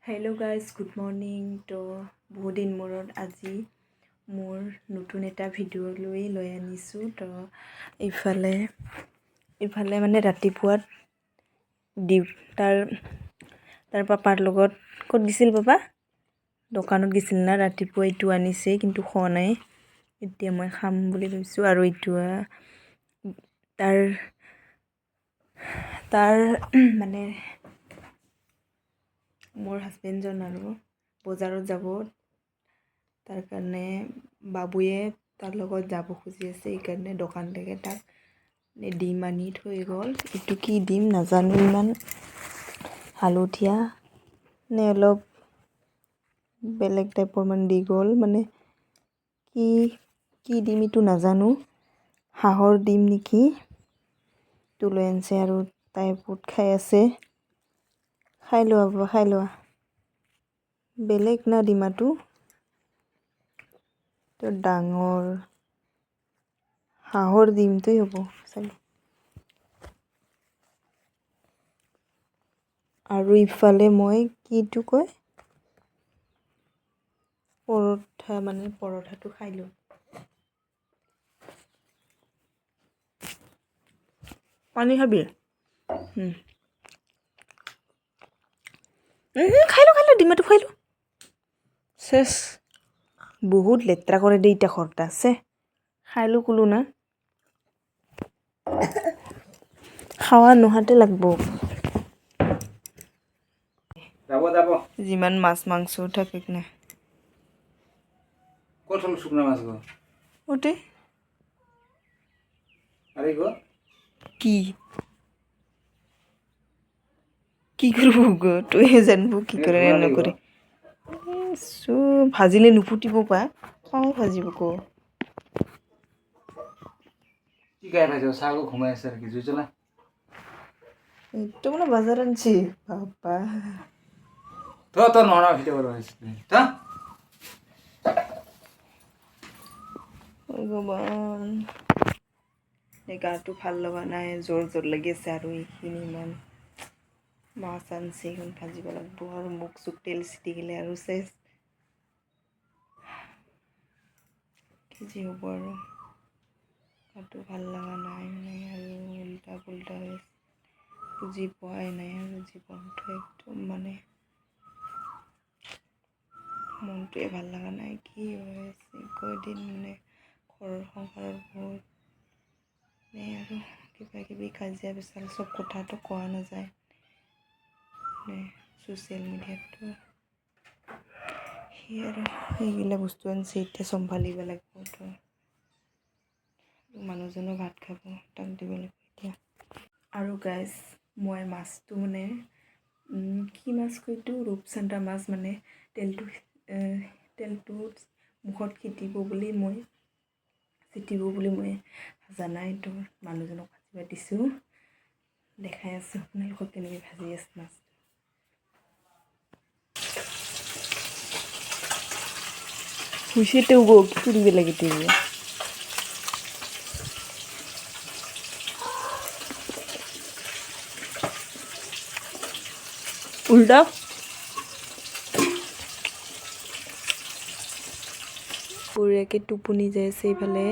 Hello' guys, good morning. তো বহুত দিন মূৰত আজি মোৰ নতুন এটা ভিডিঅ' লৈ আনিছোঁ। তো ইফালে মানে ৰাতিপুৱাত তাৰ পাপাৰ লগত ক'ত দিছিল পাপা? দোকানত গৈছিল না। ৰাতিপুৱা এইটো আনিছে কিন্তু খোৱা নাই। এতিয়া মই খাম বুলি ভাবিছোঁ। আৰু এইটো তাৰ মানে মোৰ হাজবেণ্ডজন আৰু বজাৰত যাব, তাৰ কাৰণে বাবুয়ে তাৰ লগত যাব খুজি আছে। সেইকাৰণে দোকানলৈকে তাক ডিম আনি থৈ গ'ল। এইটো কি ডিম নাজানো, ইমান হালধীয়া নে অলপ বেলেগ টাইপৰ মানে দি গ'ল। মানে কি ডিম এইটো নাজানো, হাঁহৰ ডিম নেকি। এইটো লৈ আনিছে আৰু তাই বহুত খাই আছে। খাই লোৱা বাবা, খাই লোৱা। বেলেগ না ডিমাটো, তো ডাঙৰ হাঁহৰ ডিমটোৱে হ'ব চাগে। আৰু ইফালে মই কিটো কয় পৰঠাটো খাই লওঁ। পানী খাবি? খাই লো ডিমাটো খাই লো। চেচ, বহুত লেতেৰা কৰে দেই এতিয়া ঘৰটা আছে। খাই লো ক'লো না, খাৱা নোহাতে লাগব। যিমান মাছ মাংস থাকে না শুকনা মাছ ওতে কি করবো গো, তুইহে জানবো কি করে রান্না করে। ভাজিলে নুফুটিব পা, খাই ভাজিব কো। কি গায়ে ভাজিব, চাগো ঘুমাই আছে আর কি জুই জ্বলা। তো মানে বাজার আনছি বাবা। তোর নড়া ভিডিও করে তা ভগৱান, এই গাটো ভাল লগা নাই, জ্বৰ লাগি আছে। আৰু এইখিনি ইমান মাছ আনছে, এইখন ভাজিব লাগিব। আৰু মুখ চুখ তেল চিটি গ'লে আৰু চেচ, কি যি হ'ব। আৰু গাটো ভাল লগা নাই মানে, আৰু উল্টা পুল্টা হৈ বুজি পোৱাই নাই। আৰু জীৱনটো একদম মানে মনটোৱে ভাল লগা নাই। কি হৈ আছে কয়দিন মানে ঘৰৰ সংসাৰৰ বহুত আৰু কিবা কিবি কাজিয়া পেচাল, চব কথাটো কোৱা নাযায় মানে ছ'চিয়েল মিডিয়াতটো। সেই আৰু সেইগিলা বস্তু আনিছে, এতিয়া চম্ভালিব লাগিব। তো মানুহজনো ভাত খাব, তাক দিব লাগিব এতিয়া। আৰু গাইজ, মই মাছটো মানে কি মাছ কয়টো, ৰূপচান্দা মাছ, মানে তেলটো মুখত ছিটিব বুলি মই ভাজা নাই। তো মানুহজনক ভাজিব দিছোঁ, দেখাই আছোঁ আপোনালোকক কেনেকৈ ভাজি আছে মাছটো। হৈছে তেও গো, কি কৰিব লাগে তেও উল্টা। বঢ়িয়াকৈ টোপনি যাই আছে। এইফালে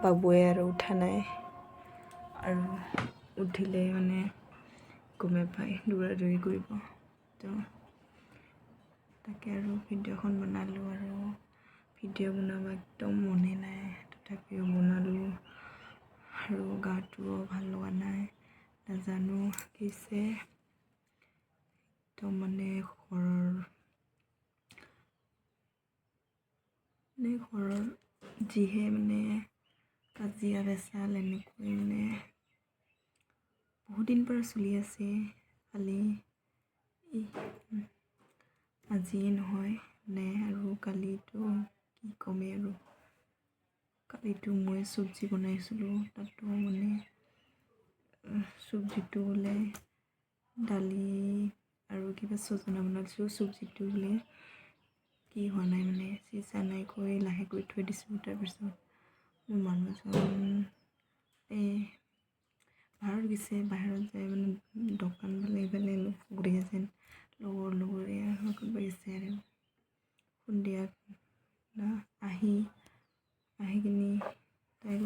বাবুৱে আৰু উঠা নাই, আৰু উঠিলে মানে গমে পাই দৌৰা কৰিব। তো তাকে আৰু ভিডিঅ'খন বনালোঁ, আৰু ভিডিঅ' বনাব একদম মনে নাই, তথাপিও বনালোঁ। আৰু গাটোও ভাল লগা নাই, নাজানো কিছে। একদম মানে ঘৰৰ যিহে মানে কাজিয়া পেচাল, এনেকৈ মানে বহুত দিন পৰা চলি আছে। খালি আজিয়ে নহয় নে, আৰু কালিতো কি ক'মেই। আৰু কালিতো মই চব্জি বনাইছিলোঁ, তাতো মানে চব্জিটো বোলে দালি আৰু কিবা ছজনা বনাইছিলোঁ, চব্জিটো বোলে কি হোৱা নাই, মানে সিজা নাই কৈ লাহেকৈ থৈ দিছোঁ। তাৰপিছত মোৰ মানুহজন বাহিৰত গৈছে, বাহিৰত যাই মানে দোকান ফালে এইফালে ঘূৰি আছে লগৰীয়া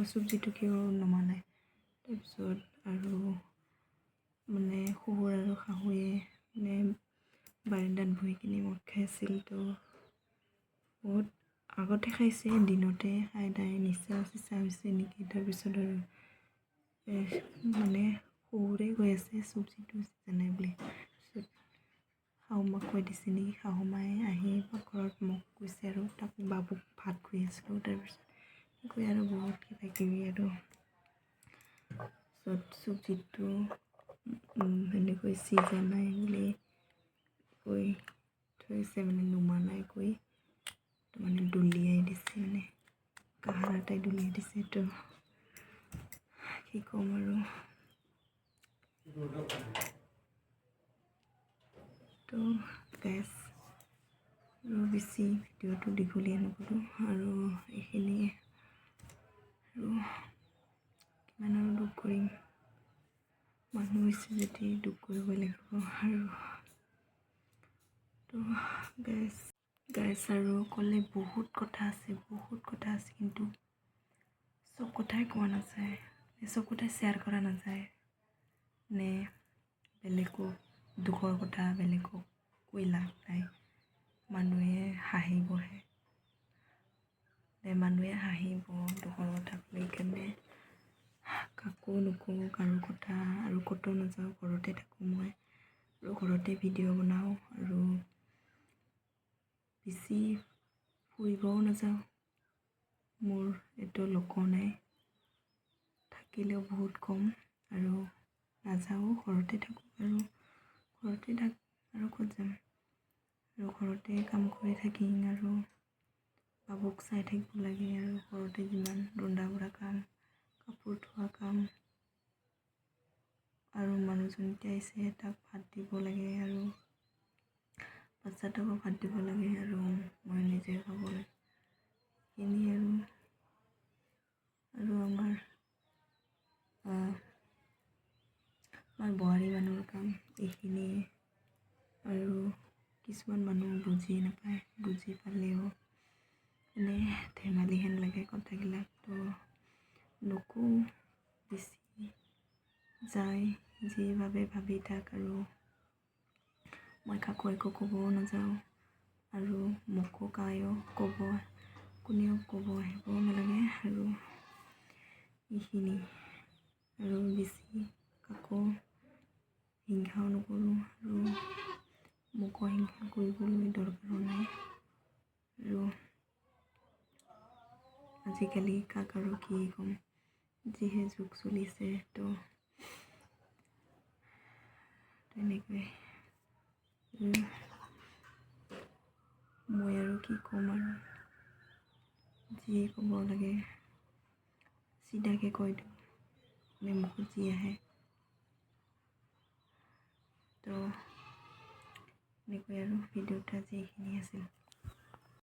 চব্জিটো কিয় নমানাই তাৰপিছত আৰু মানে শহুৰ আৰু শাহুৱে মানে বাৰান্দাত বহি কিনি মদ খাই আছিল তো বহুত আগতে খাইছে দিনতে খাই তাই নিচা চিচা হৈছে নেকি তাৰপিছত আৰু মানে শহুৰে কৈ আছে চব্জিটো সিজা নাই বুলি তাৰপিছত শাহুমাক কৈ দিছে নেকি শাহুমাই আহি পাকঘৰত মোক কৈছে আৰু তাক বাবুক ভাত খুৱাই আছিলোঁ তাৰপিছত কৈ আৰু বহুত কিবা কিবি আৰু তাৰপিছত চব্জিটো সেনেকৈ সিজা নাই বুলি কৈ থৈছে মানে নুমানাই কৈ মানে দলিয়াই দিছে মানে কাহাৰ এটাই দলিয়াই দিছে তো কি ক'ম আৰু তো গাইজ আৰু বেছি ভিডিঅ'টো দীঘলীয়া নকৰোঁ আৰু এইখিনিয়ে আৰু কিমান আৰু দুখ কৰিম মানুহ হৈছে যদি দুখ কৰিবই লাগিব আৰু তো গাইজ আৰু ক'লে বহুত কথা আছে কিন্তু চব কথাই কোৱা নাযায় চব কথাই শ্বেয়াৰ কৰা নাযায় নে বেলেগক দুখৰ কথা বেলেগক কৈ লাভ নাই মানুহে হাঁহিবহে মানুহে হাঁহিব দুখৰ কথা কৈ কেনে কাকো নকওঁ কাৰো কথা আৰু ক'তো নাযাওঁ ঘৰতে থাকোঁ মই আৰু ঘৰতে ভিডিঅ' বনাওঁ আৰু বেছি ফুৰিবও নাযাওঁ মোৰ এইটো লক নাই থাকিলেও বহুত কম আৰু নাযাওঁ ঘৰতে থাকোঁ আৰু ক'ত যাম আৰু ঘৰতে কাম কৰি থাকিম আৰু বাবুক চাই থাকিব লাগে আৰু ঘৰতে যিমান ৰন্ধা বঢ়া কাম কাপোৰ ধোৱা কাম আৰু মানুহজন এতিয়া আহিছে তাক ভাত দিব লাগে আৰু বাচ্ছাটোকো ভাত দিব লাগে আৰু মই নিজে খাব লাগে এইখিনি আৰু আমাৰ বোৱাৰী মানুহৰ কাম এইখিনিয়ে আৰু কিছুমান মানুহ বুজি নাপায় বুজি পালেও এনে ধেমালিহেন লাগে কথাবিলাক তো নকওঁ বেছি যায় যি ভাবি থাক আৰু মই কাকো একো ক'বও নাযাওঁ আৰু মোকো কোনেও ক'ব আহিবও নালাগে আৰু এইখিনি আৰু বেছি কাকো হিংসাও নকৰোঁ আৰু মোকো হিংসা কৰিবলৈ দৰকাৰো নাই আৰু আজিকালি কাক আৰু কি ক'ম যিহে যুগ চলিছে তো তেনেকৈ মই আৰু কি ক'ম আৰু যি ক'ব লাগে চিধাকৈ কৈ দিওঁ মানে মুখত যি আহে তো এনেকৈ আৰু ভিডিঅ'টো আজি এইখিনি আছিল